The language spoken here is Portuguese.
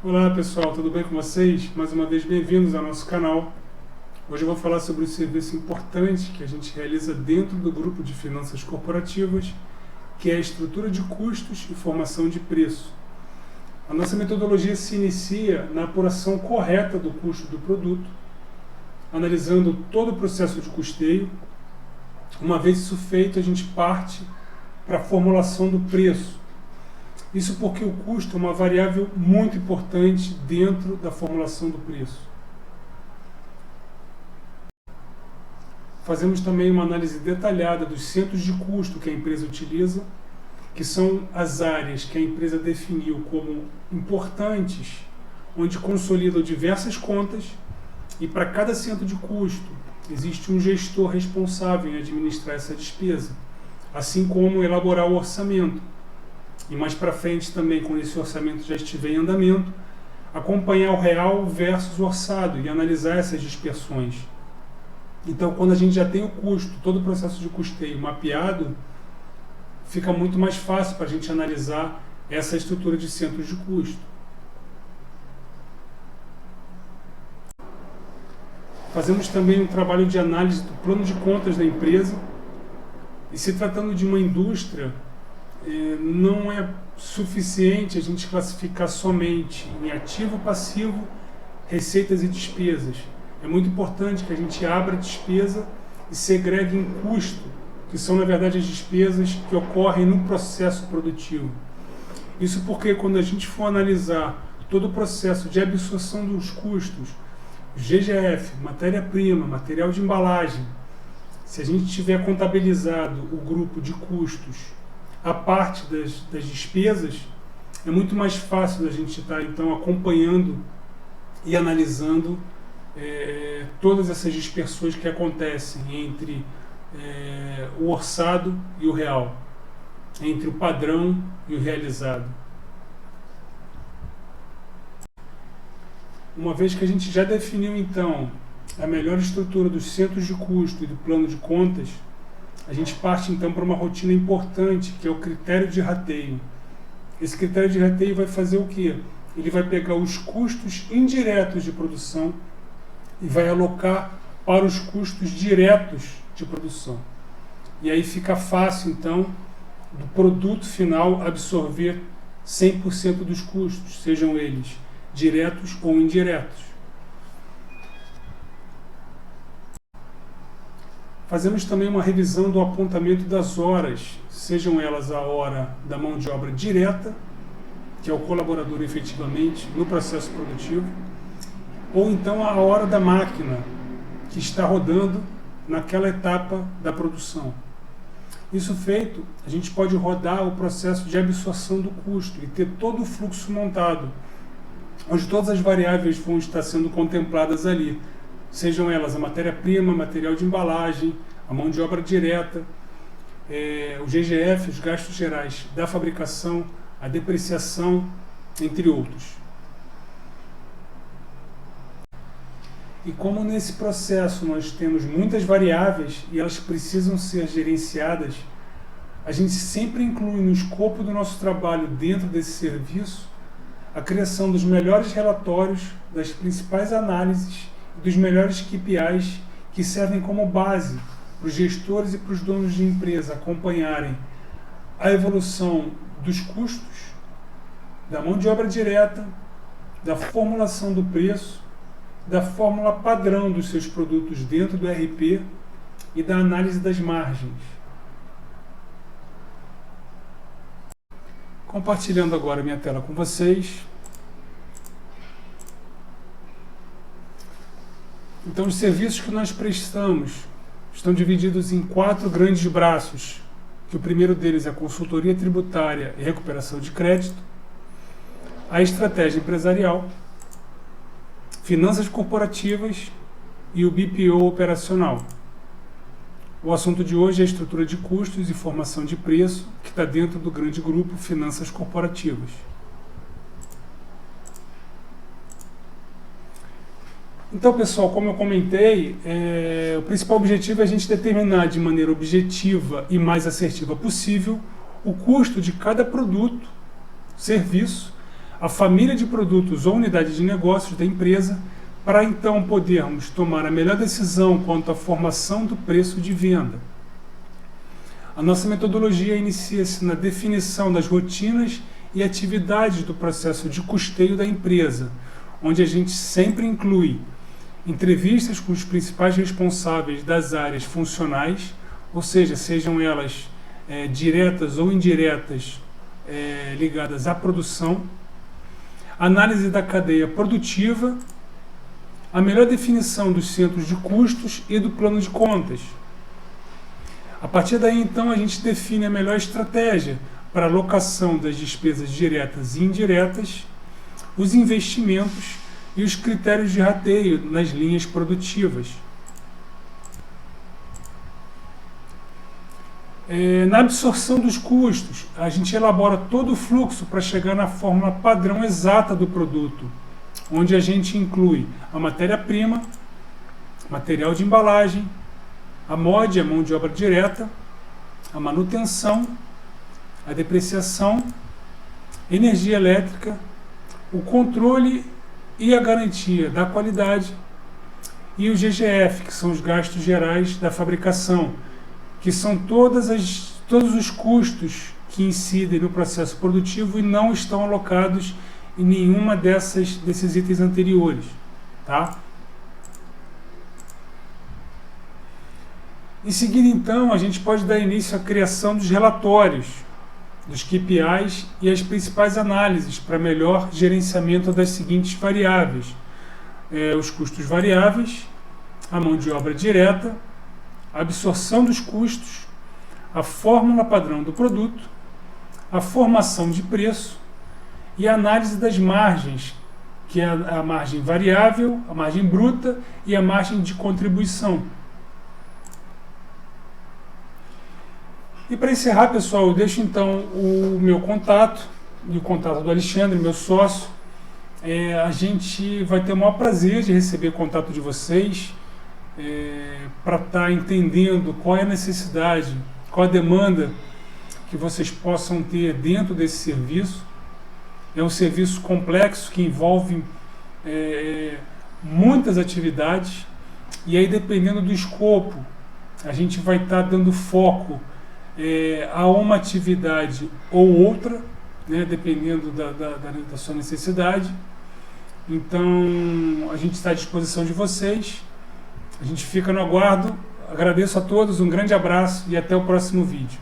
Olá pessoal, tudo bem com vocês? Mais uma vez bem-vindos ao nosso canal. Hoje eu vou falar sobre um serviço importante que a gente realiza dentro do grupo de finanças corporativas, que é a estrutura de custos e formação de preço. A nossa metodologia se inicia na apuração correta do custo do produto, analisando todo o processo de custeio. Uma vez isso feito, a gente parte para a formulação do preço. Isso porque o custo é uma variável muito importante dentro da formulação do preço. Fazemos também uma análise detalhada dos centros de custo que a empresa utiliza, que são as áreas que a empresa definiu como importantes, onde consolidam diversas contas, e para cada centro de custo existe um gestor responsável em administrar essa despesa, assim como elaborar o orçamento. E mais para frente também, quando esse orçamento já estiver em andamento, acompanhar o real versus o orçado e analisar essas dispersões. Então, quando a gente já tem o custo, todo o processo de custeio mapeado, fica muito mais fácil para a gente analisar essa estrutura de centros de custo. Fazemos também um trabalho de análise do plano de contas da empresa, e se tratando de uma indústria, não é suficiente a gente classificar somente em ativo, passivo, receitas e despesas. É muito importante que a gente abra a despesa e segregue em custo, que são na verdade as despesas que ocorrem no processo produtivo. Isso porque quando a gente for analisar todo o processo de absorção dos custos, GGF, matéria-prima, material de embalagem, se a gente tiver contabilizado o grupo de custos a parte das despesas, é muito mais fácil a gente estar então acompanhando e analisando todas essas dispersões que acontecem entre o orçado e o real, entre o padrão e o realizado. Uma vez que a gente já definiu então a melhor estrutura dos centros de custo e do plano de contas, a gente parte então para uma rotina importante, que é o critério de rateio. Esse critério de rateio vai fazer o quê? Ele vai pegar os custos indiretos de produção e vai alocar para os custos diretos de produção. E aí fica fácil então do produto final absorver 100% dos custos, sejam eles diretos ou indiretos. Fazemos também uma revisão do apontamento das horas, sejam elas a hora da mão de obra direta, que é o colaborador efetivamente no processo produtivo, ou então a hora da máquina que está rodando naquela etapa da produção. Isso feito, a gente pode rodar o processo de absorção do custo e ter todo o fluxo montado, onde todas as variáveis vão estar sendo contempladas ali, sejam elas a matéria-prima, material de embalagem, a mão de obra direta, o GGF, os gastos gerais da fabricação, a depreciação, entre outros. E como nesse processo nós temos muitas variáveis e elas precisam ser gerenciadas, a gente sempre inclui no escopo do nosso trabalho dentro desse serviço a criação dos melhores relatórios, das principais análises e dos melhores KPIs que servem como base para os gestores e para os donos de empresa acompanharem a evolução dos custos, da mão de obra direta, da formulação do preço, da fórmula padrão dos seus produtos dentro do RP e da análise das margens. Compartilhando agora minha tela com vocês. Então, os serviços que nós prestamos estão divididos em 4 grandes braços, que o primeiro deles é a consultoria tributária e recuperação de crédito, a estratégia empresarial, finanças corporativas e o BPO operacional. O assunto de hoje é a estrutura de custos e formação de preço, que está dentro do grande grupo Finanças Corporativas. Então, pessoal, como eu comentei, o principal objetivo é a gente determinar de maneira objetiva e mais assertiva possível o custo de cada produto, serviço, a família de produtos ou unidade de negócios da empresa, para então podermos tomar a melhor decisão quanto à formação do preço de venda. A nossa metodologia inicia-se na definição das rotinas e atividades do processo de custeio da empresa, onde a gente sempre inclui entrevistas com os principais responsáveis das áreas funcionais, ou seja, sejam elas diretas ou indiretas ligadas à produção, análise da cadeia produtiva, a melhor definição dos centros de custos e do plano de contas. A partir daí, então, a gente define a melhor estratégia para a alocação das despesas diretas e indiretas, os investimentos e os critérios de rateio nas linhas produtivas. Na absorção dos custos, a gente elabora todo o fluxo para chegar na fórmula padrão exata do produto, onde a gente inclui a matéria-prima, material de embalagem, a MOD, a mão de obra direta, a manutenção, a depreciação, energia elétrica, o controle e a garantia da qualidade e o GGF, que são os gastos gerais da fabricação, que são todos os custos que incidem no processo produtivo e não estão alocados em nenhuma desses itens anteriores, tá? Em seguida, então, a gente pode dar início à criação dos relatórios, dos KPIs e as principais análises para melhor gerenciamento das seguintes variáveis: os custos variáveis, a mão de obra direta, a absorção dos custos, a fórmula padrão do produto, a formação de preço e a análise das margens, que é a margem variável, a margem bruta e a margem de contribuição. E para encerrar, pessoal, eu deixo então o meu contato e o contato do Alexandre, meu sócio. A gente vai ter o maior prazer de receber o contato de vocês para estar entendendo qual é a necessidade, qual a demanda que vocês possam ter dentro desse serviço. É um serviço complexo que envolve muitas atividades, e aí, dependendo do escopo, a gente vai estar dando foco a uma atividade ou outra, né, dependendo da sua necessidade. Então, a gente está à disposição de vocês, a gente fica no aguardo. Agradeço a todos, um grande abraço e até o próximo vídeo.